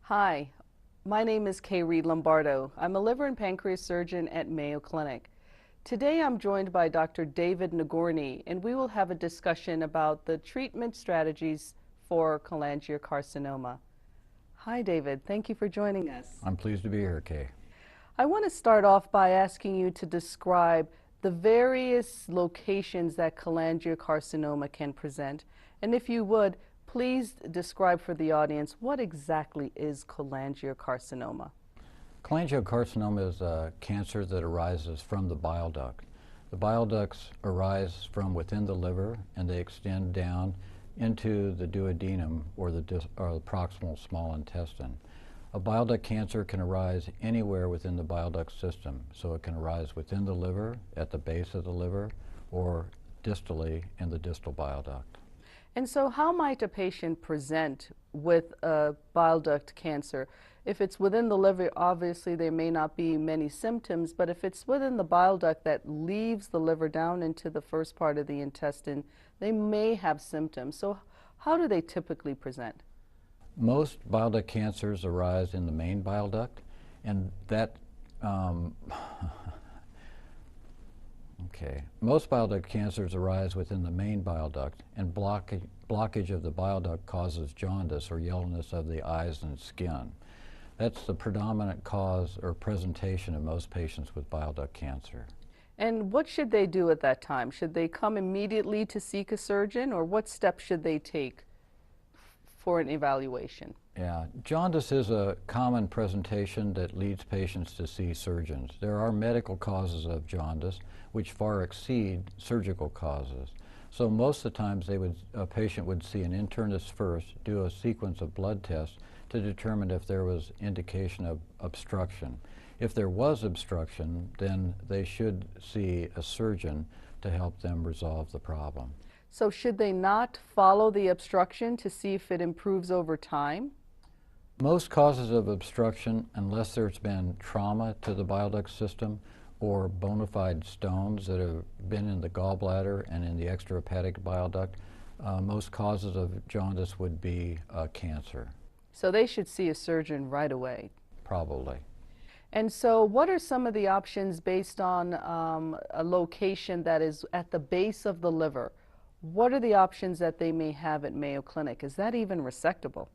Hi, my name is Reid Lombardo. I'm a liver and pancreas surgeon at Mayo Clinic. Today I'm joined by Dr. David Nagorney, and we will have a discussion about the treatment strategies for cholangiocarcinoma. Hi, David. Thank you for joining us. I'm pleased to be here, Kay. I want to start off by asking you to describe the various locations that cholangiocarcinoma can present, and if you would, please describe for the audience what exactly is cholangiocarcinoma. Cholangiocarcinoma is a cancer that arises from the bile duct. The bile ducts arise from within the liver and they extend down into the duodenum or the proximal small intestine. A bile duct cancer can arise anywhere within the bile duct system. So it can arise within the liver, at the base of the liver, or distally in the distal bile duct. And so how might a patient present with a bile duct cancer? If it's within the liver, obviously there may not be many symptoms, but if it's within the bile duct that leaves the liver down into the first part of the intestine, they may have symptoms. So how do they typically present? Most bile duct cancers arise in the main bile duct, and that most bile duct cancers arise within the main bile duct, and blockage of the bile duct causes jaundice or yellowness of the eyes and skin. That's the predominant cause or presentation of most patients with bile duct cancer. And what should they do at that time? Should they come immediately to seek a surgeon, or what steps should they take for an evaluation? Yeah, jaundice is a common presentation that leads patients to see surgeons. There are medical causes of jaundice which far exceed surgical causes. So most of the times a patient would see an internist first, do a sequence of blood tests to determine if there was indication of obstruction. If there was obstruction, then they should see a surgeon to help them resolve the problem. So should they not follow the obstruction to see if it improves over time? Most causes of obstruction, unless there's been trauma to the bile duct system or bona fide stones that have been in the gallbladder and in the extrahepatic bile duct, most causes of jaundice would be cancer. So they should see a surgeon right away. Probably. And so what are some of the options based on a location that is at the base of the liver? What are the options that they may have at Mayo Clinic? Is that even resectable?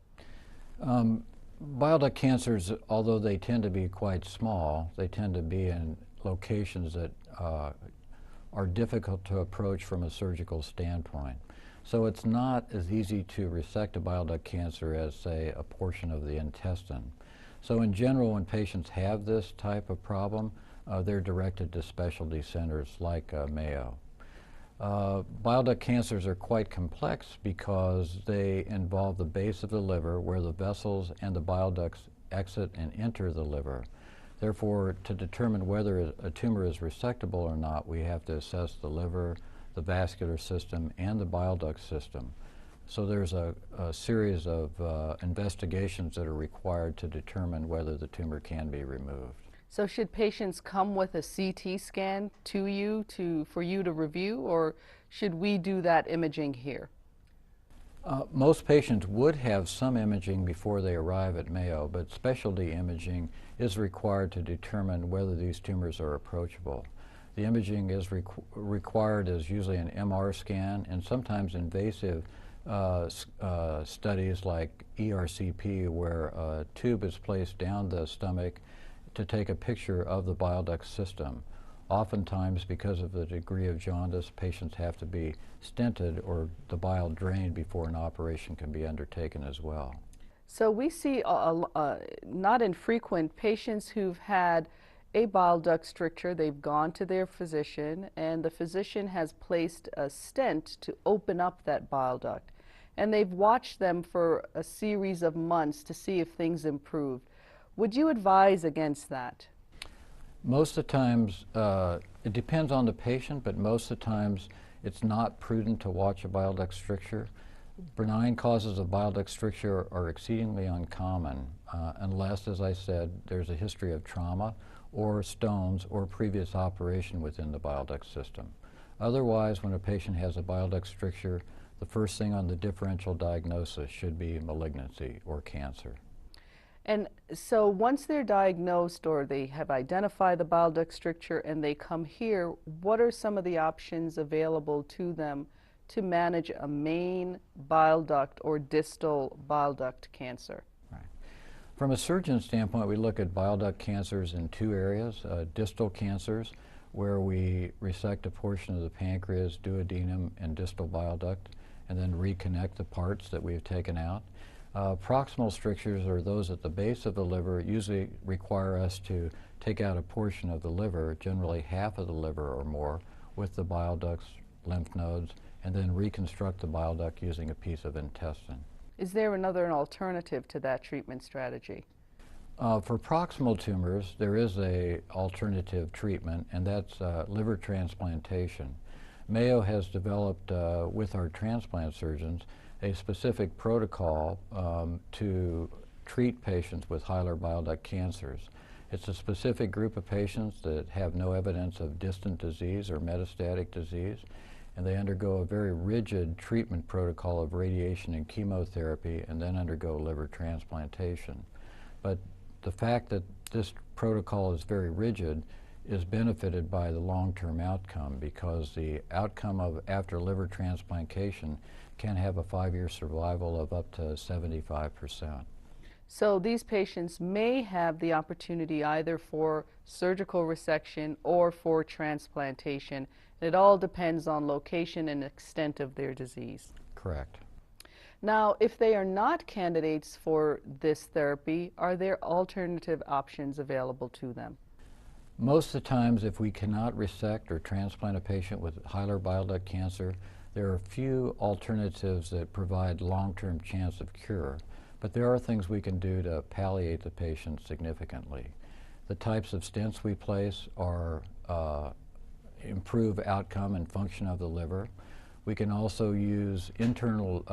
Bile duct cancers, although they tend to be quite small, they tend to be in locations that are difficult to approach from a surgical standpoint. So it's not as easy to resect a bile duct cancer as, say, a portion of the intestine. So in general, when patients have this type of problem, they're directed to specialty centers like Mayo. Bile duct cancers are quite complex because they involve the base of the liver where the vessels and the bile ducts exit and enter the liver. Therefore, to determine whether a tumor is resectable or not, we have to assess the liver, the vascular system, and the bile duct system. So there's a series of investigations that are required to determine whether the tumor can be removed. So should patients come with a CT scan to you for you to review, or should we do that imaging here? Most patients would have some imaging before they arrive at Mayo, but specialty imaging is required to determine whether these tumors are approachable. The imaging is required as usually an MR scan and sometimes invasive studies like ERCP, where a tube is placed down the stomach to take a picture of the bile duct system. Oftentimes, because of the degree of jaundice, patients have to be stented or the bile drained before an operation can be undertaken as well. So we see not infrequent patients who've had a bile duct stricture. They've gone to their physician, and the physician has placed a stent to open up that bile duct. And they've watched them for a series of months to see if things improved. Would you advise against that? Most of the times, it depends on the patient, but most of the times it's not prudent to watch a bile duct stricture. Benign causes of bile duct stricture are exceedingly uncommon unless, as I said, there's a history of trauma or stones or previous operation within the bile duct system. Otherwise, when a patient has a bile duct stricture, the first thing on the differential diagnosis should be malignancy or cancer. And so once they're diagnosed or they have identified the bile duct stricture and they come here, what are some of the options available to them to manage a main bile duct or distal bile duct cancer? Right. From a surgeon standpoint, we look at bile duct cancers in two areas, distal cancers, where we resect a portion of the pancreas, duodenum, and distal bile duct, and then reconnect the parts that we've taken out. Proximal strictures are those at the base of the liver, usually require us to take out a portion of the liver, generally half of the liver or more, with the bile ducts, lymph nodes, and then reconstruct the bile duct using a piece of intestine. Is there another alternative to that treatment strategy? For proximal tumors, there is a alternative treatment, and that's liver transplantation. Mayo has developed, with our transplant surgeons, a specific protocol to treat patients with hilar bile duct cancers. It's a specific group of patients that have no evidence of distant disease or metastatic disease, and they undergo a very rigid treatment protocol of radiation and chemotherapy and then undergo liver transplantation. But the fact that this protocol is very rigid is benefited by the long-term outcome, because the outcome of after liver transplantation can have a 5-year survival of up to 75%. So these patients may have the opportunity either for surgical resection or for transplantation. It all depends on location and extent of their disease. Correct. Now, if they are not candidates for this therapy, are there alternative options available to them? Most of the times, if we cannot resect or transplant a patient with hilar bile duct cancer, there are few alternatives that provide long-term chance of cure, but there are things we can do to palliate the patient significantly. The types of stents we place are improve outcome and function of the liver. We can also use internal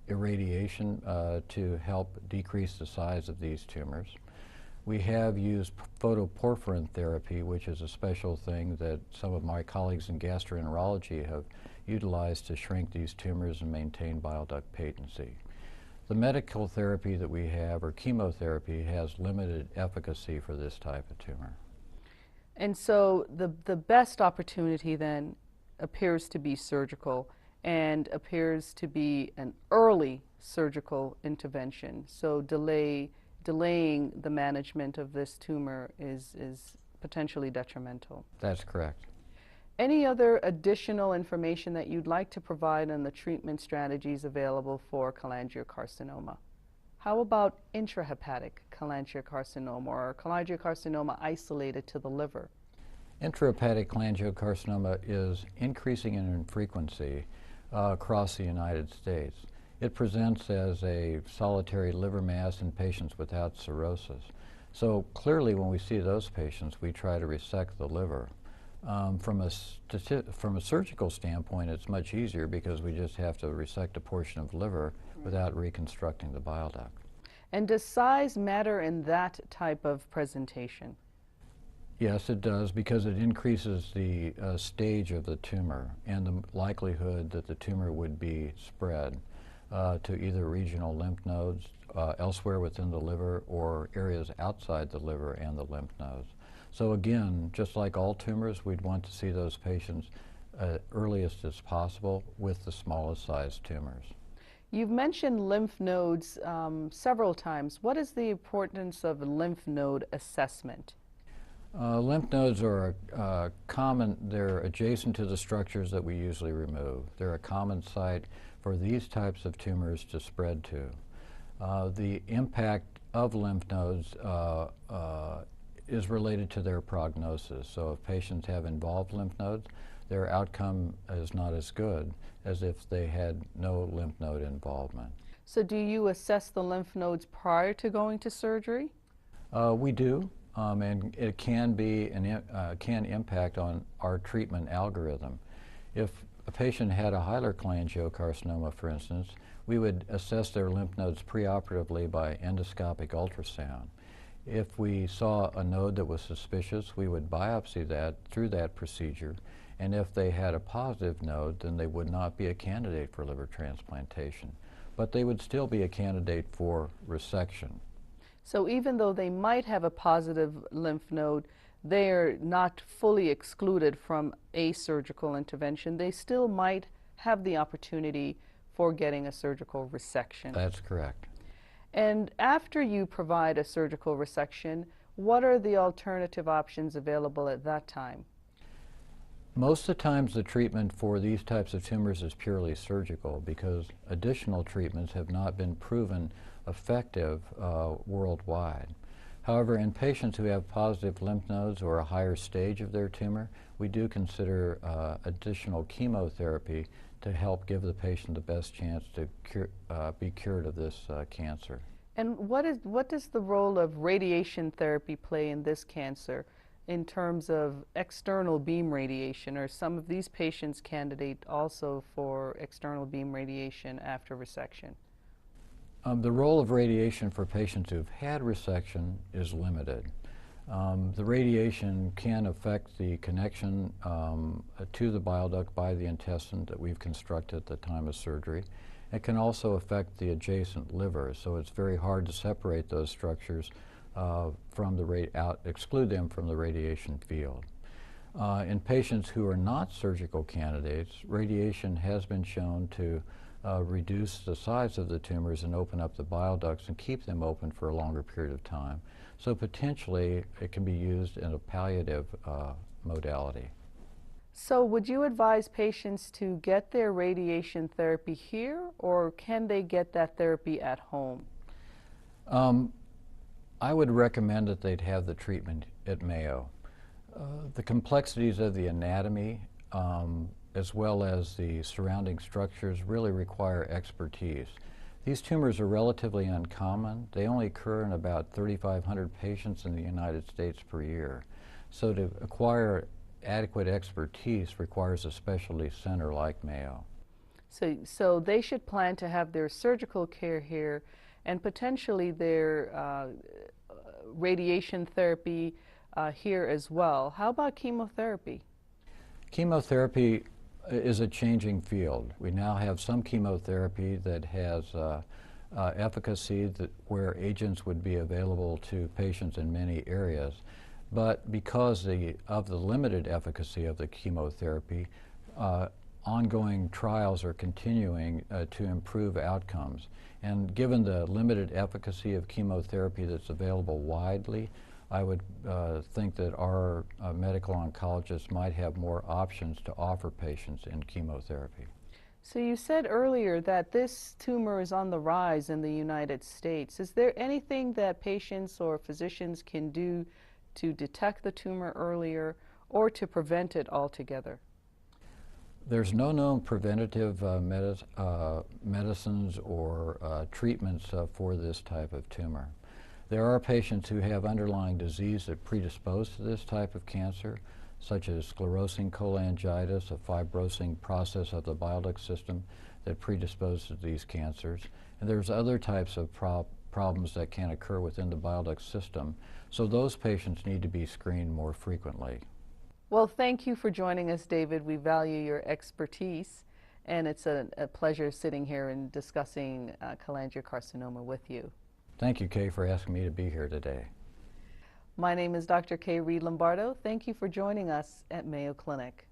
irradiation to help decrease the size of these tumors. We have used photoporphyrin therapy, which is a special thing that some of my colleagues in gastroenterology have utilized to shrink these tumors and maintain bile duct patency. The medical therapy that we have, or chemotherapy, has limited efficacy for this type of tumor. And so the best opportunity then appears to be surgical, and appears to be an early surgical intervention. So delaying the management of this tumor is potentially detrimental. That's correct. Any other additional information that you'd like to provide on the treatment strategies available for cholangiocarcinoma? How about intrahepatic cholangiocarcinoma, or cholangiocarcinoma isolated to the liver? Intrahepatic cholangiocarcinoma is increasing in frequency across the United States. It presents as a solitary liver mass in patients without cirrhosis. So clearly, when we see those patients, we try to resect the liver. From a surgical standpoint, it's much easier because we just have to resect a portion of liver without reconstructing the bile duct. And does size matter in that type of presentation? Yes, it does, because it increases the stage of the tumor and the likelihood that the tumor would be spread to either regional lymph nodes elsewhere within the liver or areas outside the liver and the lymph nodes. So again, just like all tumors, we'd want to see those patients earliest as possible with the smallest sized tumors. You've mentioned lymph nodes several times. What is the importance of lymph node assessment? Lymph nodes are common, they're adjacent to the structures that we usually remove. They're a common site for these types of tumors to spread to. The impact of lymph nodes is related to their prognosis. So if patients have involved lymph nodes, their outcome is not as good as if they had no lymph node involvement. So do you assess the lymph nodes prior to going to surgery? We do. And it can can impact on our treatment algorithm. If a patient had a hilar cholangiocarcinoma, for instance, we would assess their lymph nodes preoperatively by endoscopic ultrasound. If we saw a node that was suspicious, we would biopsy that through that procedure, and if they had a positive node, then they would not be a candidate for liver transplantation. but they would still be a candidate for resection. So even though they might have a positive lymph node, they're not fully excluded from a surgical intervention. They still might have the opportunity for getting a surgical resection. That's correct. And after you provide a surgical resection, what are the alternative options available at that time? Most of the times the treatment for these types of tumors is purely surgical because additional treatments have not been proven effective worldwide. However, in patients who have positive lymph nodes or a higher stage of their tumor, we do consider additional chemotherapy to help give the patient the best chance to be cured of this cancer. And what does the role of radiation therapy play in this cancer in terms of external beam radiation? Are some of these patients candidate also for external beam radiation after resection? The role of radiation for patients who've had resection is limited. The radiation can affect the connection to the bile duct by the intestine that we've constructed at the time of surgery. It can also affect the adjacent liver, so it's very hard to separate those structures exclude them from the radiation field. In patients who are not surgical candidates, radiation has been shown to reduce the size of the tumors and open up the bile ducts and keep them open for a longer period of time. So potentially it can be used in a palliative modality. So would you advise patients to get their radiation therapy here, or can they get that therapy at home? I would recommend that they'd have the treatment at Mayo. The complexities of the anatomy as well as the surrounding structures really require expertise. These tumors are relatively uncommon. They only occur in about 3,500 patients in the United States per year. So to acquire adequate expertise requires a specialty center like Mayo. So they should plan to have their surgical care here and potentially their radiation therapy here as well. How about chemotherapy? Chemotherapy is a changing field. We now have some chemotherapy that has efficacy where agents would be available to patients in many areas. But because of the limited efficacy of the chemotherapy, ongoing trials are continuing to improve outcomes. And given the limited efficacy of chemotherapy that's available widely, I would think that our medical oncologists might have more options to offer patients in chemotherapy. So you said earlier that this tumor is on the rise in the United States. Is there anything that patients or physicians can do to detect the tumor earlier or to prevent it altogether? There's no known preventative medicines or treatments for this type of tumor. There are patients who have underlying disease that predispose to this type of cancer, such as sclerosing cholangitis, a fibrosing process of the bile duct system that predisposes to these cancers. And there's other types of problems that can occur within the bile duct system, so those patients need to be screened more frequently. Well, thank you for joining us, David. We value your expertise, and it's a pleasure sitting here and discussing cholangiocarcinoma with you. Thank you, Kaye, for asking me to be here today. My name is Dr. Kaye Reid Lombardo. Thank you for joining us at Mayo Clinic.